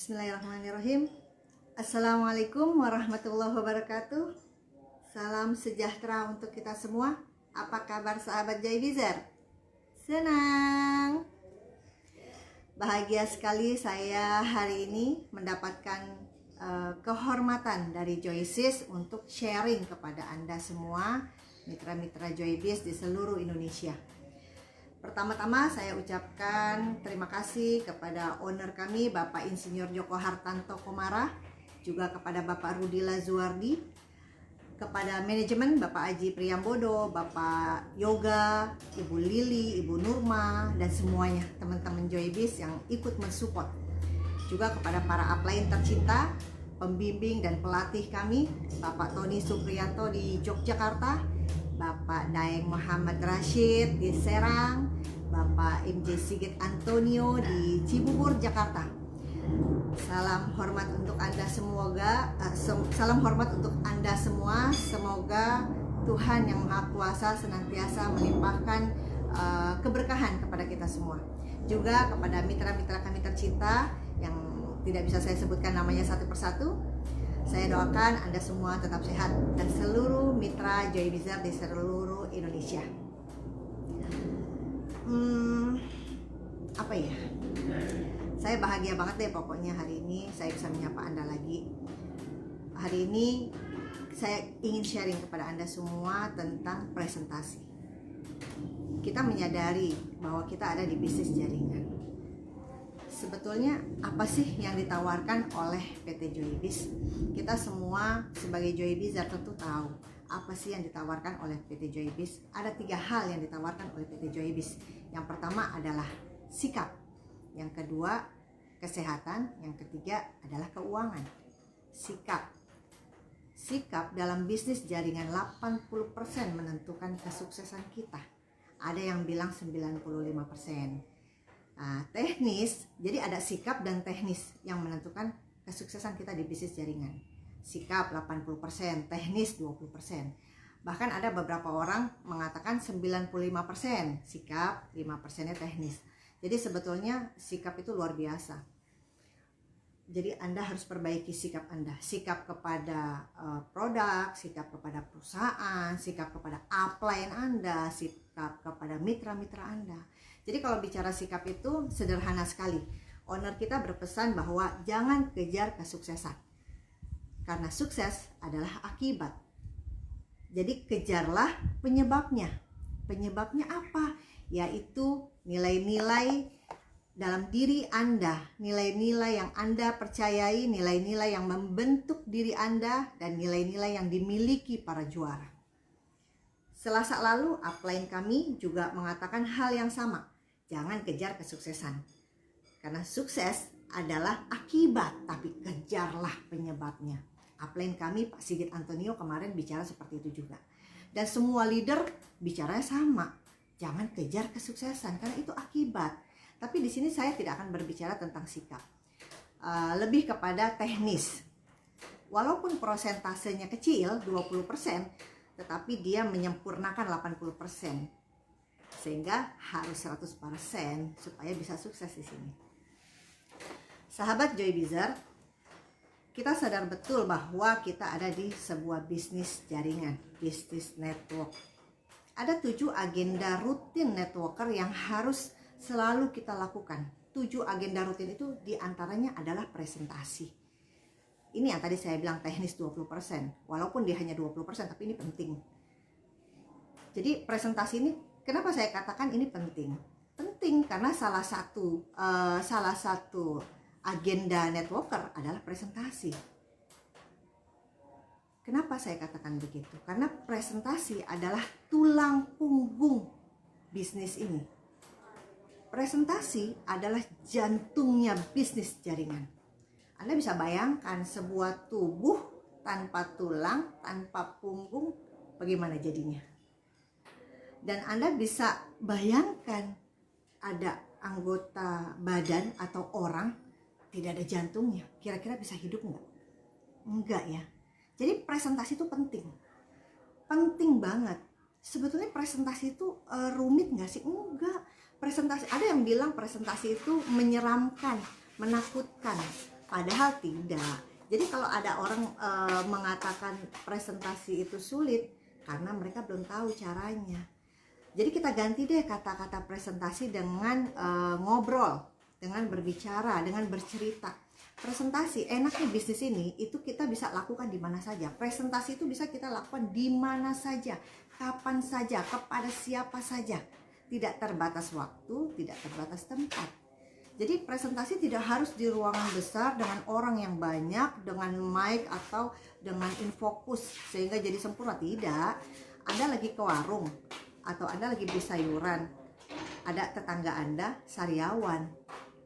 Bismillahirrahmanirrahim. Assalamualaikum warahmatullahi wabarakatuh. Salam sejahtera untuk kita semua. Apa kabar sahabat Joybizzer? Senang. Bahagia sekali saya hari ini mendapatkan kehormatan dari Joysis untuk sharing kepada Anda semua mitra-mitra Joybiz di seluruh Indonesia. Pertama-tama saya ucapkan terima kasih kepada owner kami Bapak Insinyur Joko Hartanto Komara, juga kepada Bapak Rudi Lazuardi, kepada manajemen Bapak Aji Priyambodo, Bapak Yoga, Ibu Lili, Ibu Nurma, dan semuanya teman-teman Joybiz yang ikut mensupport. Juga kepada para upline tercinta, pembimbing dan pelatih kami, Bapak Tony Supriyanto di Yogyakarta, Bapak Daeng Muhammad Rashid di Serang, Bapak MJ Sigit Antonio di Cibubur, Jakarta. Salam hormat untuk Anda salam hormat untuk Anda semua. Semoga Tuhan yang Maha Kuasa senantiasa melimpahkan keberkahan kepada kita semua. Juga kepada mitra-mitra kami tercinta yang tidak bisa saya sebutkan namanya satu persatu. Saya doakan Anda semua tetap sehat dan seluruh mitra Joybizzer di seluruh Indonesia. Apa ya? Saya bahagia banget deh pokoknya hari ini saya bisa menyapa Anda lagi. Hari ini saya ingin sharing kepada Anda semua tentang presentasi. Kita menyadari bahwa kita ada di bisnis jaringan. Sebetulnya apa sih yang ditawarkan oleh PT Joybiz? Kita semua sebagai Joybizzer tentu tahu apa sih yang ditawarkan oleh PT Joybiz. Ada 3 hal yang ditawarkan oleh PT Joybiz. Yang pertama adalah sikap, yang kedua kesehatan, yang ketiga adalah keuangan. Sikap dalam bisnis jaringan 80% menentukan kesuksesan kita. Ada yang bilang 95%. Teknis, jadi ada sikap dan teknis yang menentukan kesuksesan kita di bisnis jaringan. Sikap 80%, teknis 20%. Bahkan ada beberapa orang mengatakan 95% sikap, 5%-nya teknis. Jadi sebetulnya sikap itu luar biasa. Jadi Anda harus perbaiki sikap Anda. Sikap kepada produk, sikap kepada perusahaan, sikap kepada upline Anda, sikap kepada mitra-mitra Anda. Jadi kalau bicara sikap itu sederhana sekali. Owner kita berpesan bahwa jangan kejar kesuksesan. Karena sukses adalah akibat. Jadi kejarlah penyebabnya. Penyebabnya apa? Yaitu nilai-nilai dalam diri Anda, nilai-nilai yang Anda percayai, nilai-nilai yang membentuk diri Anda, dan nilai-nilai yang dimiliki para juara. Selasa lalu, upline kami juga mengatakan hal yang sama. Jangan kejar kesuksesan. Karena sukses adalah akibat, tapi kejarlah penyebabnya. Upline kami Pak Sigit Antonio kemarin bicara seperti itu juga. Dan semua leader bicaranya sama. Jangan kejar kesuksesan karena itu akibat. Tapi di sini saya tidak akan berbicara tentang sikap. Lebih kepada teknis. Walaupun prosentasenya kecil 20%, tetapi dia menyempurnakan 80%. Sehingga harus 100% supaya bisa sukses di sini. Sahabat Joybizzer, kita sadar betul bahwa kita ada di sebuah bisnis jaringan, bisnis network. Ada 7 agenda rutin networker yang harus selalu kita lakukan. 7 agenda rutin itu diantaranya adalah presentasi. Ini yang tadi saya bilang teknis 20%. Walaupun dia hanya 20%, tapi ini penting. Jadi presentasi ini, kenapa saya katakan ini penting? Penting karena salah satu agenda networker adalah presentasi. Kenapa saya katakan begitu? Karena presentasi adalah tulang punggung bisnis ini. Presentasi adalah jantungnya bisnis jaringan. Anda bisa bayangkan sebuah tubuh tanpa tulang, tanpa punggung, bagaimana jadinya? Dan Anda bisa bayangkan ada anggota badan atau orang tidak ada jantungnya, kira-kira bisa hidup enggak? Enggak ya. Jadi presentasi itu penting. Penting banget. Sebetulnya presentasi itu rumit enggak sih? Enggak. Presentasi, ada yang bilang presentasi itu menyeramkan, menakutkan. Padahal tidak. Jadi kalau ada orang mengatakan presentasi itu sulit karena mereka belum tahu caranya. Jadi kita ganti deh kata-kata presentasi dengan ngobrol, dengan berbicara, dengan bercerita. Presentasi, enaknya bisnis ini itu kita bisa lakukan di mana saja. Presentasi itu bisa kita lakukan di mana saja, kapan saja, kepada siapa saja. Tidak terbatas waktu, tidak terbatas tempat. Jadi presentasi tidak harus di ruangan besar dengan orang yang banyak, dengan mic atau dengan infokus sehingga jadi sempurna. Tidak. Anda lagi ke warung atau Anda lagi beli sayuran, ada tetangga Anda sariawan,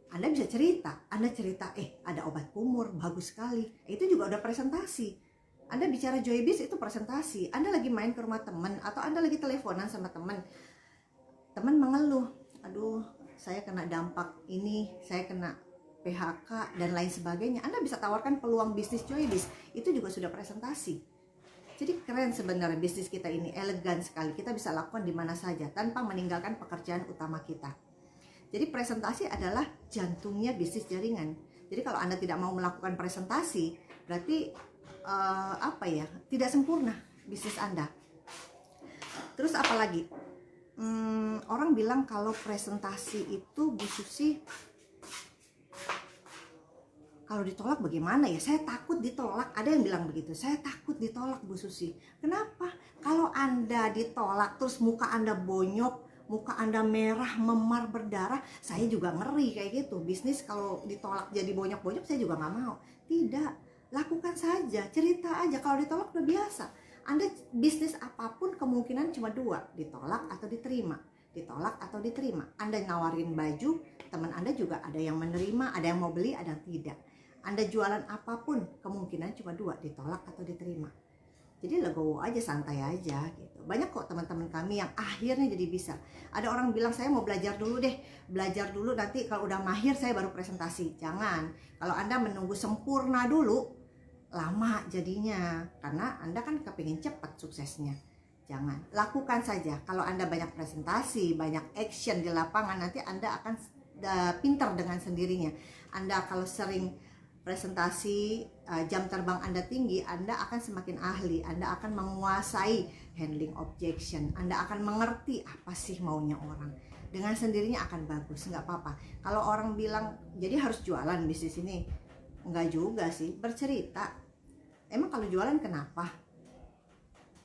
Anda bisa cerita. Anda cerita, ada obat kumur, bagus sekali. Itu juga udah presentasi. Anda bicara Joybis itu presentasi. Anda lagi main ke rumah teman atau Anda lagi teleponan sama teman mengeluh, aduh saya kena dampak ini, saya kena PHK dan lain sebagainya. Anda bisa tawarkan peluang bisnis Joybis, itu juga sudah presentasi. Jadi keren sebenarnya bisnis kita ini, elegan sekali. Kita bisa lakukan di mana saja tanpa meninggalkan pekerjaan utama kita. Jadi presentasi adalah jantungnya bisnis jaringan. Jadi kalau Anda tidak mau melakukan presentasi, berarti tidak sempurna bisnis Anda. Terus apa lagi? Orang bilang kalau presentasi itu Bu Susi, kalau ditolak bagaimana ya? Saya takut ditolak. Ada yang bilang begitu, saya takut ditolak Bu Susi. Kenapa? Kalau Anda ditolak terus muka Anda bonyok, muka Anda merah, memar, berdarah, saya juga ngeri kayak gitu. Bisnis kalau ditolak jadi bonyok-bonyok saya juga nggak mau. Tidak, lakukan saja, cerita aja. Kalau ditolak udah biasa. Anda bisnis apapun kemungkinan cuma dua, ditolak atau diterima. Ditolak atau diterima. Anda nawarin baju, teman Anda juga ada yang menerima, ada yang mau beli, ada yang tidak. Anda jualan apapun kemungkinan cuma dua, ditolak atau diterima. Jadi legowo aja, santai aja gitu. Banyak kok teman-teman kami yang akhirnya jadi bisa. Ada orang bilang saya mau belajar dulu deh, belajar dulu nanti kalau udah mahir saya baru presentasi. Jangan. Kalau Anda menunggu sempurna dulu, lama jadinya, karena Anda kan kepingin cepat suksesnya. Jangan, lakukan saja. Kalau Anda banyak presentasi, banyak action di lapangan, nanti Anda akan pintar dengan sendirinya. Anda kalau sering presentasi, jam terbang Anda tinggi, Anda akan semakin ahli. Anda akan menguasai handling objection. Anda akan mengerti apa sih maunya orang. Dengan sendirinya akan bagus, nggak apa-apa. Kalau orang bilang jadi harus jualan bisnis ini, enggak juga sih, bercerita. Emang kalau jualan kenapa?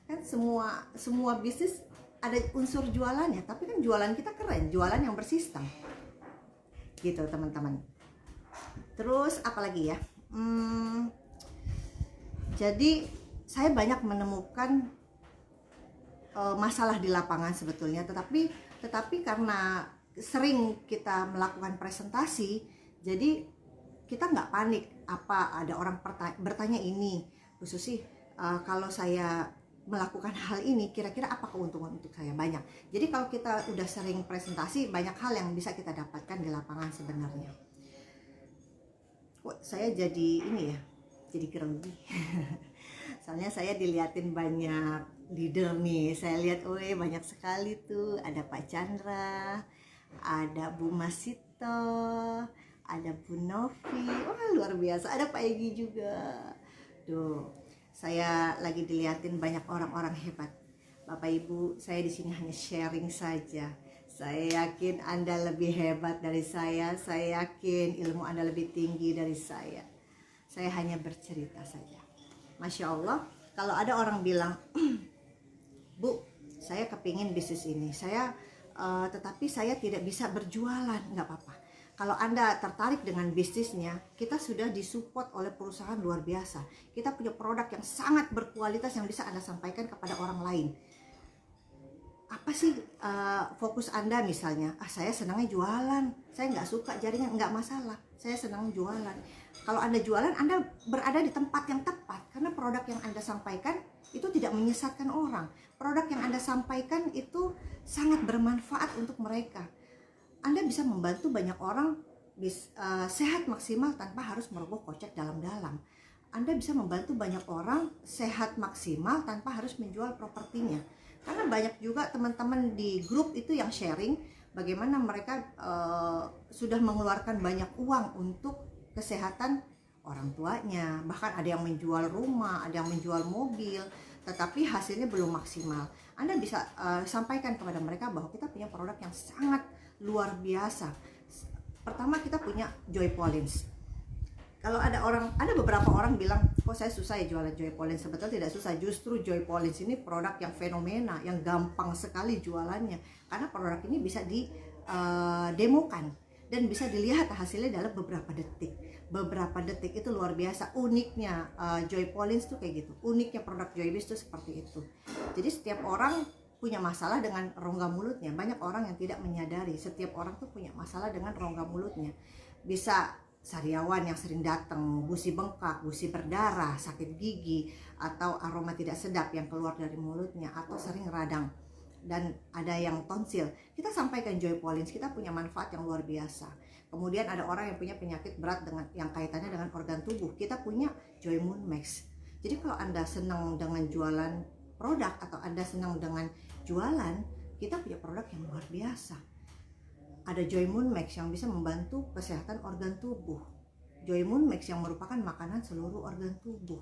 Kan semua bisnis ada unsur jualannya, tapi kan jualan kita keren, jualan yang bersistem. Gitu teman-teman. Terus apalagi ya? Jadi saya banyak menemukan masalah di lapangan sebetulnya, tetapi karena sering kita melakukan presentasi, jadi kita nggak panik. Apa ada orang bertanya ini, Bu Susi, kalau saya melakukan hal ini kira-kira apa keuntungan untuk saya? Banyak. Jadi kalau kita udah sering presentasi, banyak hal yang bisa kita dapatkan di lapangan sebenarnya. Kok saya jadi ini ya, jadi grogi. Soalnya saya diliatin banyak leader nih. Saya lihat, banyak sekali tuh. Ada Pak Chandra, ada Bu Masito, ada Bu Novi, wah luar biasa, ada Pak Egi juga. Tuh, saya lagi diliatin banyak orang-orang hebat. Bapak Ibu, saya di sini hanya sharing saja. Saya yakin Anda lebih hebat dari saya yakin ilmu Anda lebih tinggi dari saya. Saya hanya bercerita saja. Masya Allah, kalau ada orang bilang, Bu, saya kepingin bisnis ini, tetapi saya tidak bisa berjualan, nggak apa-apa. Kalau Anda tertarik dengan bisnisnya, kita sudah disupport oleh perusahaan luar biasa. Kita punya produk yang sangat berkualitas yang bisa Anda sampaikan kepada orang lain. Apa sih fokus Anda misalnya? Saya senangnya jualan, saya nggak suka jaringan, nggak masalah. Saya senang jualan. Kalau Anda jualan, Anda berada di tempat yang tepat. Karena produk yang Anda sampaikan itu tidak menyesatkan orang. Produk yang Anda sampaikan itu sangat bermanfaat untuk mereka. Anda bisa membantu banyak orang sehat maksimal tanpa harus merogoh kocek dalam-dalam. Anda bisa membantu banyak orang sehat maksimal tanpa harus menjual propertinya. Karena banyak juga teman-teman di grup itu yang sharing bagaimana mereka sudah mengeluarkan banyak uang untuk kesehatan orang tuanya, bahkan ada yang menjual rumah, ada yang menjual mobil, tetapi hasilnya belum maksimal. Anda bisa sampaikan kepada mereka bahwa kita punya produk yang sangat luar biasa. Pertama, kita punya Joy Pollins. Kalau ada beberapa orang bilang, kok saya susah ya jualan Joy Pollins. Sebetulnya tidak susah, justru Joy Pollins ini produk yang fenomena, yang gampang sekali jualannya. Karena produk ini bisa didemokan dan bisa dilihat hasilnya dalam beberapa detik. Beberapa detik itu luar biasa. Uniknya Joy Pollins tuh kayak gitu. Uniknya produk Joybis tuh seperti itu. Jadi setiap orang punya masalah dengan rongga mulutnya. Banyak orang yang tidak menyadari setiap orang tuh punya masalah dengan rongga mulutnya. Bisa sariawan yang sering datang, gusi bengkak, gusi berdarah, sakit gigi, atau aroma tidak sedap yang keluar dari mulutnya, atau sering radang, dan ada yang tonsil. Kita sampaikan Joy Pollins, kita punya manfaat yang luar biasa. Kemudian ada orang yang punya penyakit berat dengan yang kaitannya dengan organ tubuh, kita punya Joy Moon Max. Jadi kalau Anda senang dengan jualan produk atau Anda senang dengan jualan, kita punya produk yang luar biasa. Ada Joy Moon Max yang bisa membantu kesehatan organ tubuh. Joy Moon Max yang merupakan makanan seluruh organ tubuh.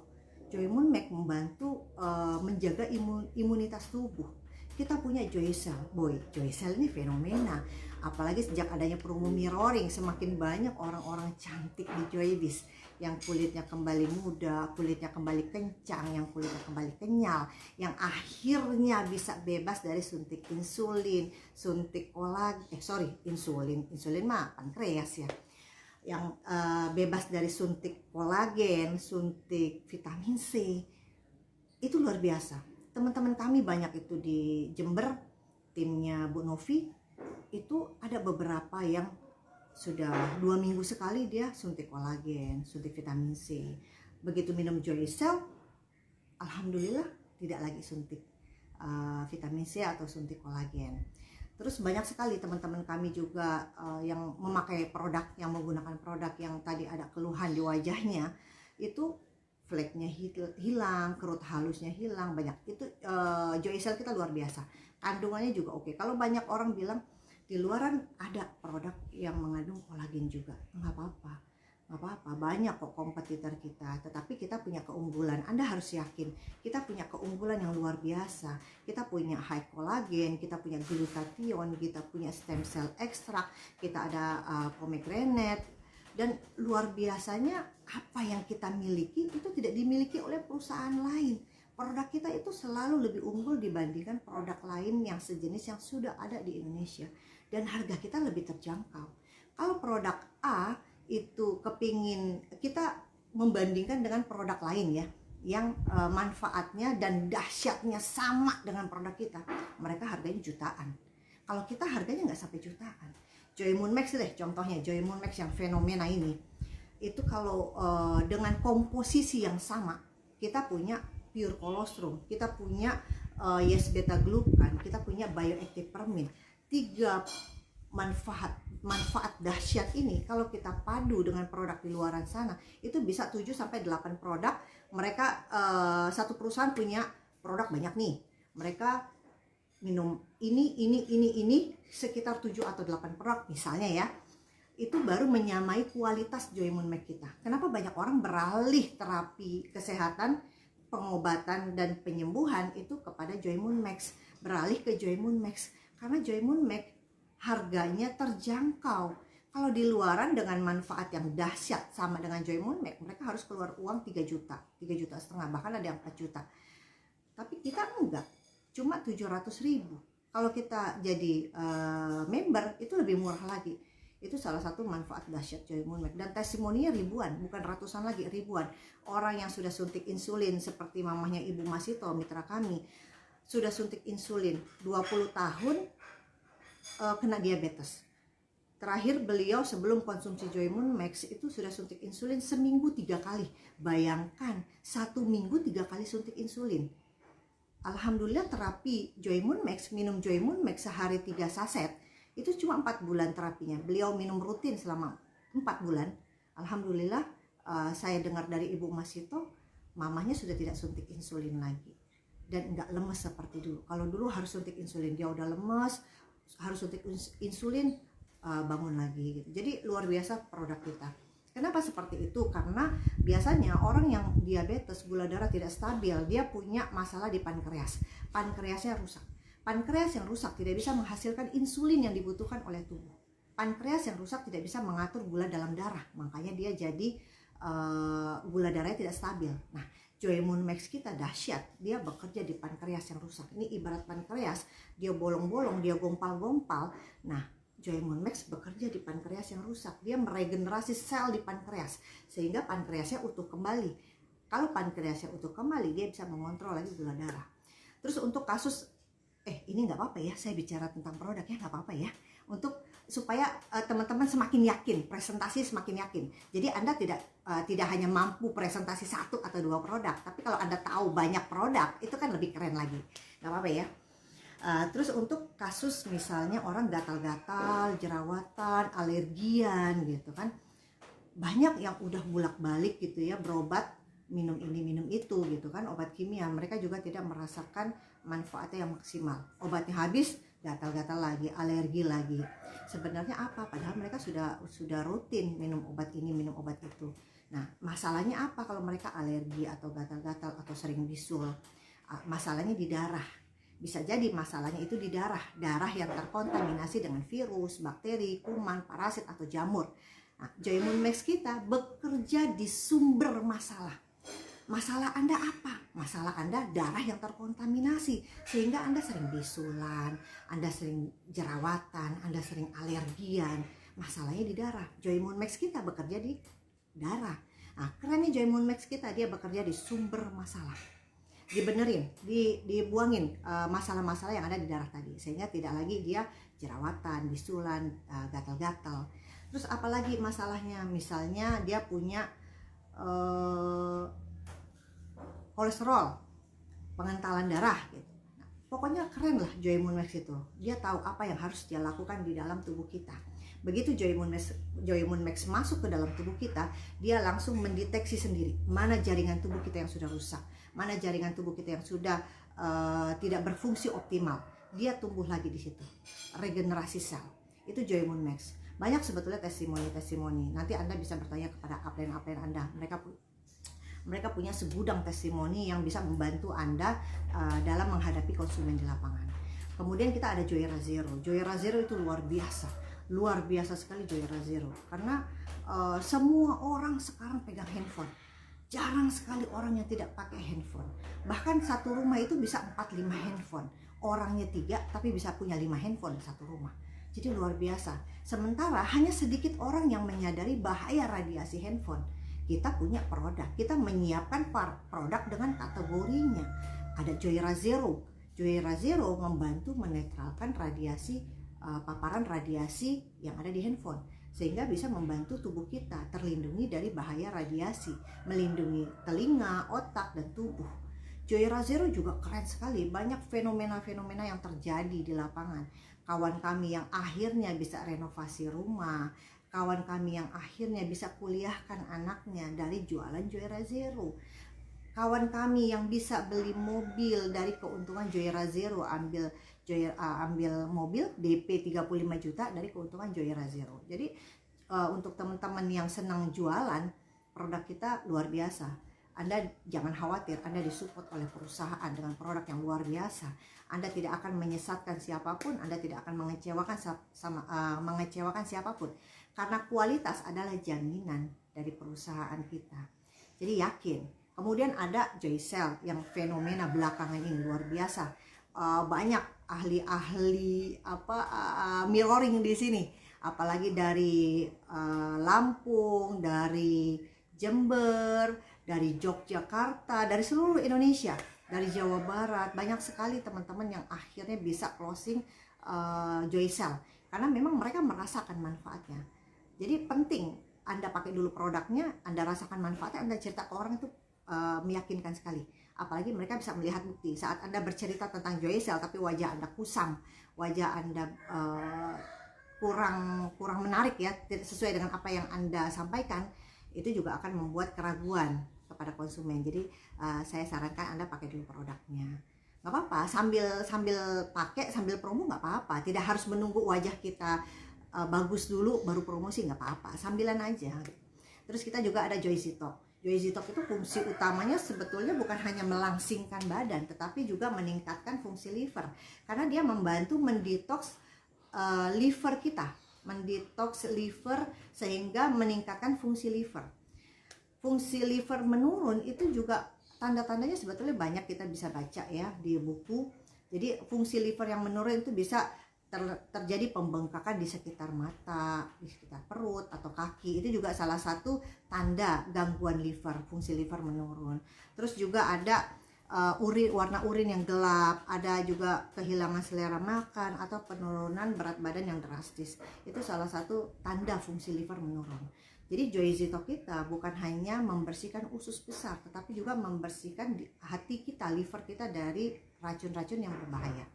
Joy Moon Max membantu menjaga imunitas tubuh. Kita punya Joy Cell. Joy Cell ini fenomena. Apalagi sejak adanya promo mirroring, semakin banyak orang-orang cantik di Joybis yang kulitnya kembali muda, kulitnya kembali kencang, yang kulitnya kembali kenyal, yang akhirnya bisa bebas dari suntik insulin, suntik insulin mah pankreas ya, yang bebas dari suntik kolagen, suntik vitamin C. Itu luar biasa. Teman-teman kami banyak itu di Jember, timnya Bu Novi, itu ada beberapa yang sudah 2 minggu sekali dia suntik kolagen, suntik vitamin C. Begitu minum Joy Cell, alhamdulillah tidak lagi suntik vitamin C atau suntik kolagen. Terus banyak sekali teman-teman kami juga yang memakai produk, yang menggunakan produk yang tadi ada keluhan di wajahnya, itu fleknya hilang, kerut halusnya hilang, banyak. Itu Joy Cell kita luar biasa. Kandungannya juga oke. Kalau banyak orang bilang di luaran ada produk yang mengandung kolagen juga, nggak apa-apa, banyak kok kompetitor kita, tetapi kita punya keunggulan. Anda harus yakin kita punya keunggulan yang luar biasa. Kita punya high kolagen, kita punya glutathione, kita punya stem cell extract, kita ada pomegranate, dan luar biasanya apa yang kita miliki itu tidak dimiliki oleh perusahaan lain. Produk kita itu selalu lebih unggul dibandingkan produk lain yang sejenis yang sudah ada di Indonesia. Dan harga kita lebih terjangkau. Kalau produk A itu kepingin, kita membandingkan dengan produk lain ya, yang manfaatnya dan dahsyatnya sama dengan produk kita, mereka harganya jutaan. Kalau kita harganya nggak sampai jutaan. Joy Moon Max deh contohnya, Joy Moon Max yang fenomena ini, itu kalau dengan komposisi yang sama, kita punya pure colostrum, kita punya yes beta glucan, kita punya bioactive permin. 3 manfaat dahsyat ini kalau kita padu dengan produk di luaran sana, itu bisa 7-8 produk. Mereka satu perusahaan punya produk banyak nih, mereka minum ini sekitar 7 atau 8 produk misalnya ya, itu baru menyamai kualitas Joy Moon Max kita. Kenapa banyak orang beralih terapi kesehatan, pengobatan dan penyembuhan itu kepada Joy Moon Max, beralih ke Joy Moon Max? Karena Joy Moon Max harganya terjangkau. Kalau di luaran dengan manfaat yang dahsyat sama dengan Joy Moon Max, mereka harus keluar uang 3 juta, 3,5 juta, bahkan ada yang 4 juta. Tapi kita enggak, cuma 700.000. Kalau kita jadi member itu lebih murah lagi. Itu salah satu manfaat dahsyat Joy Moon Max. Dan testimoninya ribuan, bukan ratusan lagi, ribuan. Orang yang sudah suntik insulin seperti mamahnya Ibu Masito, mitra kami, sudah suntik insulin 20 tahun, kena diabetes. Terakhir beliau sebelum konsumsi Joy Moon Max itu sudah suntik insulin seminggu 3 kali. Bayangkan 1 minggu 3 kali suntik insulin. Alhamdulillah terapi Joy Moon Max, minum Joy Moon Max sehari 3 saset, itu cuma 4 bulan terapinya. Beliau minum rutin selama 4 bulan. Alhamdulillah saya dengar dari Ibu Masito, mamanya sudah tidak suntik insulin lagi. Dan nggak lemes seperti dulu. Kalau dulu harus suntik insulin, dia udah lemes, harus suntik insulin, bangun lagi gitu. Jadi luar biasa produk kita. Kenapa seperti itu? Karena biasanya orang yang diabetes, gula darah tidak stabil, dia punya masalah di pankreas. Pankreasnya rusak. Pankreas yang rusak tidak bisa menghasilkan insulin yang dibutuhkan oleh tubuh. Pankreas yang rusak tidak bisa mengatur gula dalam darah, makanya dia jadi gula darahnya tidak stabil. Nah, Joymun Max kita dahsyat, dia bekerja di pankreas yang rusak. Ini ibarat pankreas, dia bolong-bolong, dia gompal-gompal. Nah, Joymun Max bekerja di pankreas yang rusak. Dia meregenerasi sel di pankreas sehingga pankreasnya utuh kembali. Kalau pankreasnya utuh kembali, dia bisa mengontrol lagi gula darah. Terus untuk kasus ini nggak apa-apa ya, saya bicara tentang produk ya, nggak apa-apa ya. Untuk supaya teman-teman semakin yakin, presentasi semakin yakin. Jadi Anda tidak hanya mampu presentasi 1 atau 2 produk, tapi kalau Anda tahu banyak produk, itu kan lebih keren lagi. Nggak apa-apa ya. Terus untuk kasus misalnya orang gatal-gatal, jerawatan, alergian gitu kan, banyak yang udah bolak-balik gitu ya, berobat, minum ini minum itu gitu kan, obat kimia, mereka juga tidak merasakan manfaatnya yang maksimal. Obatnya habis, gatal-gatal lagi, alergi lagi. Sebenarnya apa? Padahal mereka sudah rutin minum obat ini, minum obat itu. Nah, masalahnya apa kalau mereka alergi atau gatal-gatal atau sering bisul? Masalahnya di darah. Bisa jadi masalahnya itu di darah yang terkontaminasi dengan virus, bakteri, kuman, parasit atau jamur. Nah, Joymun Max kita bekerja di sumber masalah. Masalah Anda apa? Masalah Anda darah yang terkontaminasi sehingga Anda sering bisulan, Anda sering jerawatan, Anda sering alergian. Masalahnya di darah. Joymun Max kita bekerja di darah. Nah, kerennya Joymun Max kita, dia bekerja di sumber masalah. Dibenerin, dibuangin masalah-masalah yang ada di darah tadi sehingga tidak lagi dia jerawatan, bisulan, gatal-gatal. Terus apalagi masalahnya? Misalnya dia punya kolesterol, pengentalan darah gitu. Nah, pokoknya keren lah Joymun Max itu. Dia tahu apa yang harus dia lakukan di dalam tubuh kita. Begitu Joymun Max masuk ke dalam tubuh kita, dia langsung mendeteksi sendiri mana jaringan tubuh kita yang sudah rusak, mana jaringan tubuh kita yang sudah tidak berfungsi optimal. Dia tumbuh lagi di situ, regenerasi sel. Itu Joymun Max. Banyak sebetulnya testimoni. Nanti Anda bisa bertanya kepada upline Anda. Mereka punya segudang testimoni yang bisa membantu Anda dalam menghadapi konsumen di lapangan. Kemudian kita ada Joyra Zero. Joyra Zero itu luar biasa sekali Joyra Zero. Karena semua orang sekarang pegang handphone. Jarang sekali orang yang tidak pakai handphone. Bahkan satu rumah itu bisa 4-5 handphone. Orangnya 3 tapi bisa punya 5 handphone satu rumah. Jadi luar biasa. Sementara hanya sedikit orang yang menyadari bahaya radiasi handphone. Kita punya produk, kita menyiapkan produk dengan kategorinya. Ada Joyra Zero. Joyra Zero membantu menetralkan radiasi, paparan radiasi yang ada di handphone, sehingga bisa membantu tubuh kita terlindungi dari bahaya radiasi, melindungi telinga, otak, dan tubuh. Joyra Zero juga keren sekali, banyak fenomena-fenomena yang terjadi di lapangan. Kawan kami yang akhirnya bisa renovasi rumah, kawan kami yang akhirnya bisa kuliahkan anaknya dari jualan Joyra Zero, kawan kami yang bisa beli mobil dari keuntungan Joyra Zero, ambil mobil DP 35 juta dari keuntungan Joyra Zero. Jadi untuk teman-teman yang senang jualan, produk kita luar biasa. Anda jangan khawatir, Anda disupport oleh perusahaan dengan produk yang luar biasa. Anda tidak akan menyesatkan siapapun, Anda tidak akan mengecewakan siapapun. Karena kualitas adalah jaminan dari perusahaan kita. Jadi yakin. Kemudian ada Joycell yang fenomena belakangan ini luar biasa. Banyak ahli-ahli mirroring di sini. Apalagi dari Lampung, dari Jember, dari Yogyakarta, dari seluruh Indonesia, dari Jawa Barat. Banyak sekali teman-teman yang akhirnya bisa closing Joycell. Karena memang mereka merasakan manfaatnya. Jadi penting Anda pakai dulu produknya, Anda rasakan manfaatnya, Anda cerita ke orang itu meyakinkan sekali. Apalagi mereka bisa melihat bukti saat Anda bercerita tentang Joycell tapi wajah Anda kusam, wajah Anda kurang menarik ya, tidak sesuai dengan apa yang Anda sampaikan, itu juga akan membuat keraguan kepada konsumen. Jadi saya sarankan Anda pakai dulu produknya. Nggak apa-apa, sambil pakai, sambil promo nggak apa-apa. Tidak harus menunggu wajah kita bagus dulu baru promosi, nggak apa-apa, sambilan aja. Terus kita juga ada Joyzy Talk. Joyzy Talk itu fungsi utamanya sebetulnya bukan hanya melangsingkan badan, tetapi juga meningkatkan fungsi liver, karena dia membantu mendetoks liver kita, mendetoks liver sehingga meningkatkan fungsi liver. Fungsi liver menurun itu juga tanda-tandanya sebetulnya banyak, kita bisa baca ya di buku. Jadi fungsi liver yang menurun itu bisa terjadi pembengkakan di sekitar mata, di sekitar perut atau kaki. Itu juga salah satu tanda gangguan liver, fungsi liver menurun. Terus juga ada warna urin yang gelap, ada juga kehilangan selera makan atau penurunan berat badan yang drastis. Itu salah satu tanda fungsi liver menurun. Jadi Joyzy Talk kita bukan hanya membersihkan usus besar, tetapi juga membersihkan hati kita, liver kita dari racun-racun yang berbahaya.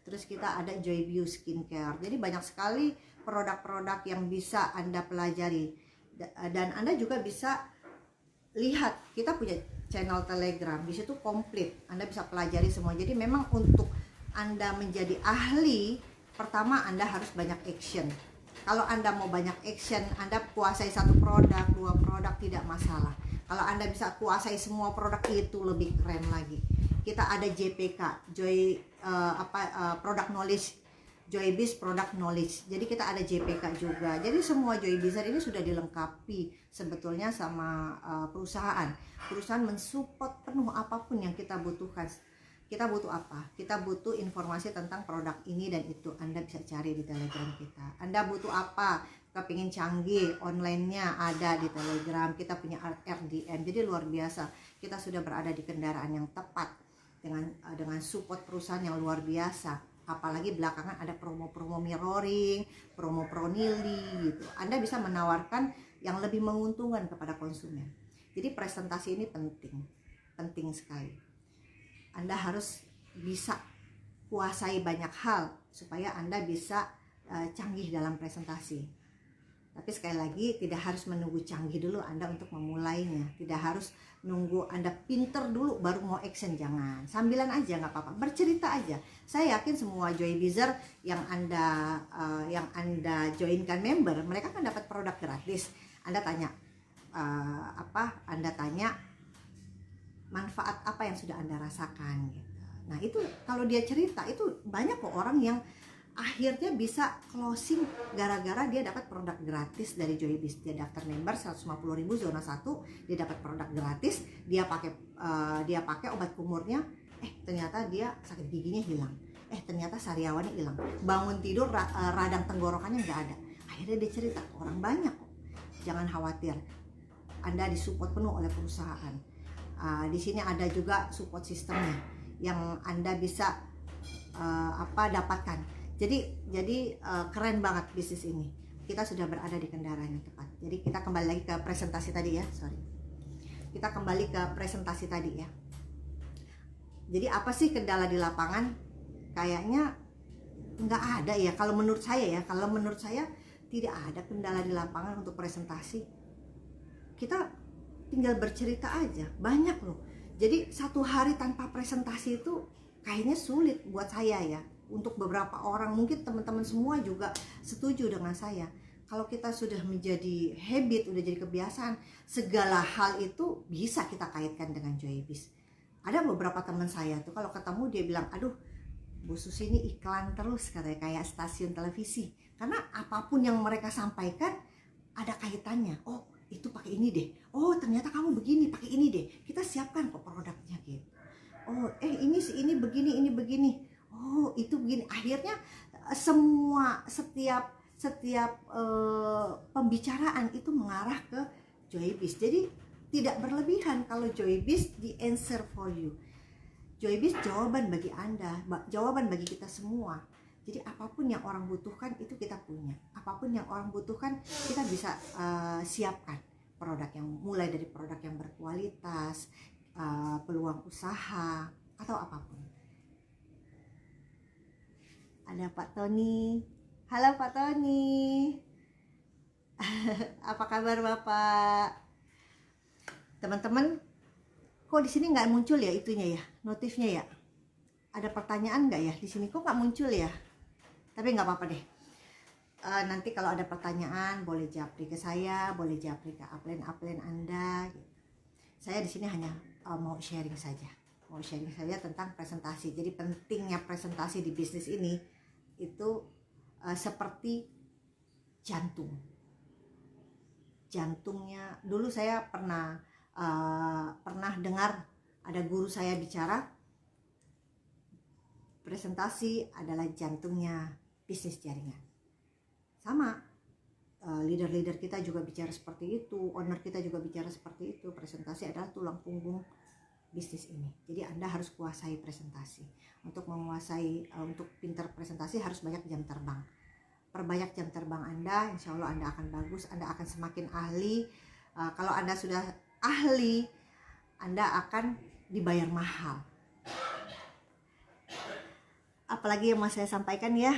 Terus kita ada Joybio Skincare. Jadi banyak sekali produk-produk yang bisa Anda pelajari. Dan Anda juga bisa lihat, kita punya channel Telegram, di situ komplit. Anda bisa pelajari semua. Jadi memang untuk Anda menjadi ahli, pertama Anda harus banyak action. Kalau Anda mau banyak action, Anda kuasai satu produk, 2 produk, tidak masalah. Kalau Anda bisa kuasai semua produk, itu lebih keren lagi. Kita ada JPK, Product Knowledge, Joybiz Product Knowledge. Jadi kita ada JPK juga. Jadi semua Joybizer ini sudah dilengkapi sebetulnya sama perusahaan. Perusahaan mensupport penuh apapun yang kita butuhkan. Kita butuh apa? Kita butuh informasi tentang produk ini dan itu. Anda bisa cari di Telegram kita. Anda butuh apa? Kepingin canggih, online-nya ada di Telegram. Kita punya RDM. Jadi luar biasa. Kita sudah berada di kendaraan yang tepat dengan support perusahaan yang luar biasa. Apalagi belakangan ada promo-promo mirroring, promo pronili gitu. Anda bisa menawarkan yang lebih menguntungkan kepada konsumen. Jadi presentasi ini penting sekali. Anda harus bisa kuasai banyak hal supaya Anda bisa canggih dalam presentasi. Tapi sekali lagi, tidak harus menunggu canggih dulu Anda untuk memulainya. Tidak harus nunggu Anda pinter dulu baru mau action, jangan. Sambilan aja nggak apa-apa, bercerita aja. Saya yakin semua Joybizer yang Anda joinkan member, mereka kan dapat produk gratis. Anda tanya Anda tanya manfaat apa yang sudah Anda rasakan gitu. Nah itu kalau dia cerita, itu banyak kok orang yang akhirnya bisa closing gara-gara dia dapat produk gratis dari Joybiz. Dia daftar member 150.000 zona 1, dia dapat produk gratis, dia pakai obat kumurnya, ternyata dia sakit giginya hilang, ternyata sariawannya hilang, bangun tidur radang tenggorokannya nggak ada. Akhirnya dia cerita, orang banyak kok. Jangan khawatir, Anda disupport penuh oleh perusahaan. Di sini ada juga support sistemnya yang Anda bisa dapatkan. Jadi keren banget bisnis ini. Kita sudah berada di kendaraan yang tepat. Jadi kita kembali lagi ke presentasi tadi ya. Kita kembali ke presentasi tadi ya. Jadi apa sih kendala di lapangan? Kayaknya nggak ada ya. Kalau menurut saya tidak ada kendala di lapangan untuk presentasi. Kita tinggal bercerita aja, banyak loh. Jadi satu hari tanpa presentasi itu kayaknya sulit buat saya ya. Untuk beberapa orang, mungkin teman-teman semua juga setuju dengan saya. Kalau kita sudah menjadi habit, udah jadi kebiasaan, segala hal itu bisa kita kaitkan dengan Joybiz. Ada beberapa teman saya tuh kalau ketemu dia bilang, aduh Bu Susi ini iklan terus katanya, kayak stasiun televisi. Karena apapun yang mereka sampaikan ada kaitannya. Oh itu pakai ini deh, oh ternyata kamu begini, pakai ini deh, kita siapkan kok produknya gitu. Oh ini begini, ini begini, oh itu begini. Akhirnya setiap pembicaraan itu mengarah ke Joybiz. Jadi tidak berlebihan kalau Joybiz the answer for you. Joybiz jawaban bagi Anda, jawaban bagi kita semua. Jadi apapun yang orang butuhkan itu kita punya. Apapun yang orang butuhkan kita bisa siapkan produk yang mulai dari produk yang berkualitas, peluang usaha atau apapun. Ada Pak Tony. Halo Pak Tony. Apa kabar Bapak? Teman-teman, kok di sini nggak muncul ya itunya ya, notifnya ya? Ada pertanyaan nggak ya di sini? Kok nggak muncul ya? Tapi nggak apa-apa deh. nanti kalau ada pertanyaan boleh japri ke saya, boleh japri ke upline Anda gitu. Saya di sini hanya mau sharing saja tentang presentasi. Jadi pentingnya presentasi di bisnis ini itu seperti jantungnya. Dulu saya pernah dengar ada guru saya bicara, presentasi adalah jantungnya bisnis jaringan. Sama, leader-leader kita juga bicara seperti itu, owner kita juga bicara seperti itu. Presentasi adalah tulang punggung bisnis ini. Jadi Anda harus kuasai presentasi. Untuk untuk pintar presentasi harus banyak jam terbang. Perbanyak jam terbang Anda, insya Allah Anda akan bagus, Anda akan semakin ahli. Kalau Anda sudah ahli, Anda akan dibayar mahal. Apalagi yang mau saya sampaikan ya,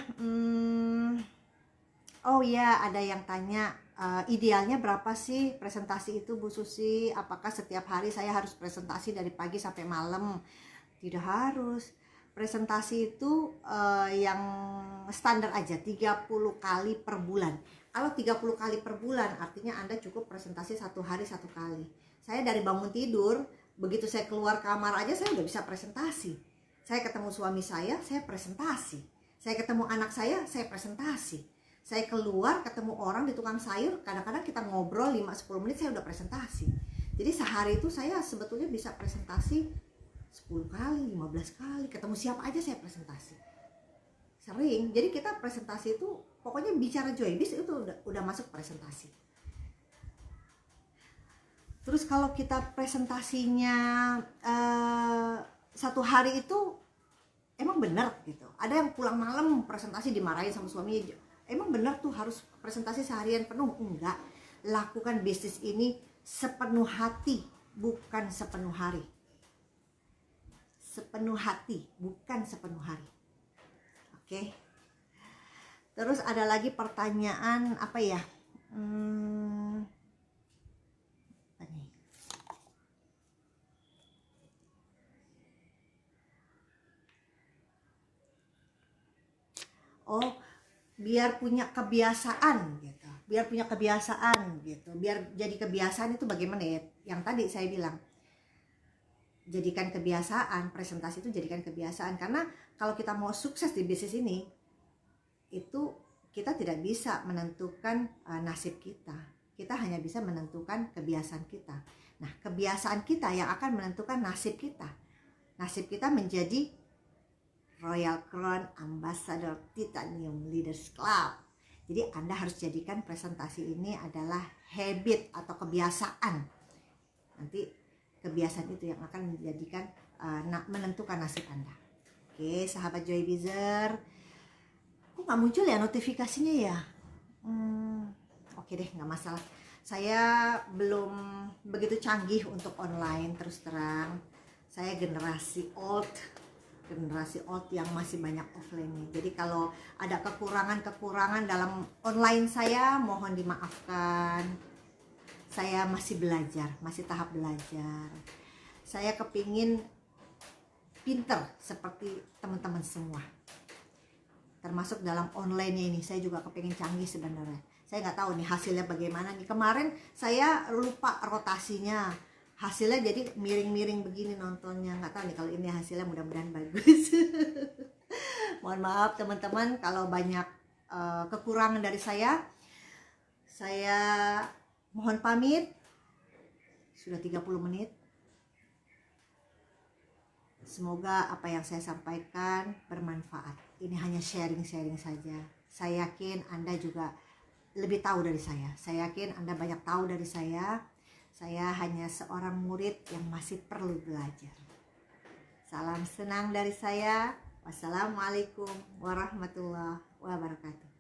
oh ya, ada yang tanya, idealnya berapa sih presentasi itu Bu Susi? Apakah setiap hari saya harus presentasi dari pagi sampai malam? Tidak harus. Presentasi itu yang standar aja 30 kali per bulan. Kalau 30 kali per bulan artinya Anda cukup presentasi 1 hari 1 kali. Saya dari bangun tidur, begitu saya keluar kamar aja saya udah bisa presentasi. Saya ketemu suami saya presentasi. Saya ketemu anak saya presentasi. Saya keluar ketemu orang di tukang sayur, kadang-kadang kita ngobrol 5-10 menit saya udah presentasi. Jadi sehari itu saya sebetulnya bisa presentasi 10 kali, 15 kali, ketemu siapa aja saya presentasi. Sering. Jadi kita presentasi itu pokoknya bicara Joybis itu udah masuk presentasi. Terus kalau kita presentasinya 1 hari itu emang bener gitu. Ada yang pulang malam presentasi dimarahin sama suaminya. Emang benar tuh harus presentasi seharian penuh? Enggak. Lakukan bisnis ini sepenuh hati, bukan sepenuh hari. Sepenuh hati, bukan sepenuh hari. Oke. Terus ada lagi pertanyaan apa ya? Apa nih? Oh, biar punya kebiasaan gitu, biar jadi kebiasaan itu bagaimana ya, yang tadi saya bilang, jadikan kebiasaan, presentasi itu jadikan kebiasaan. Karena kalau kita mau sukses di bisnis ini, itu kita tidak bisa menentukan nasib kita hanya bisa menentukan kebiasaan kita. Nah, kebiasaan kita yang akan menentukan nasib kita menjadi Royal Crown Ambassador Titanium Leaders Club. Jadi Anda harus jadikan presentasi ini adalah habit atau kebiasaan. Nanti kebiasaan itu yang akan menjadikan menentukan nasib Anda. Oke, sahabat Joybizer, kok nggak muncul ya notifikasinya ya? Oke deh, nggak masalah. Saya belum begitu canggih untuk online, terus terang. Saya generasi old yang masih banyak offline-nya. Jadi kalau ada kekurangan dalam online saya, mohon dimaafkan. Saya masih belajar, masih tahap belajar. Saya kepingin pinter seperti teman-teman semua. Termasuk dalam online-nya ini, saya juga kepingin canggih sebenarnya. Saya nggak tahu nih hasilnya bagaimana nih. Kemarin saya lupa rotasinya. Hasilnya jadi miring-miring begini nontonnya. Nggak tahu nih kalau ini hasilnya, mudah-mudahan bagus. Mohon maaf teman-teman kalau banyak kekurangan dari saya. Saya mohon pamit. Sudah 30 menit. Semoga apa yang saya sampaikan bermanfaat. Ini hanya sharing-sharing saja. Saya yakin Anda juga lebih tahu dari saya. Saya yakin Anda banyak tahu dari saya. Saya hanya seorang murid yang masih perlu belajar. Salam senang dari saya. Wassalamualaikum warahmatullahi wabarakatuh.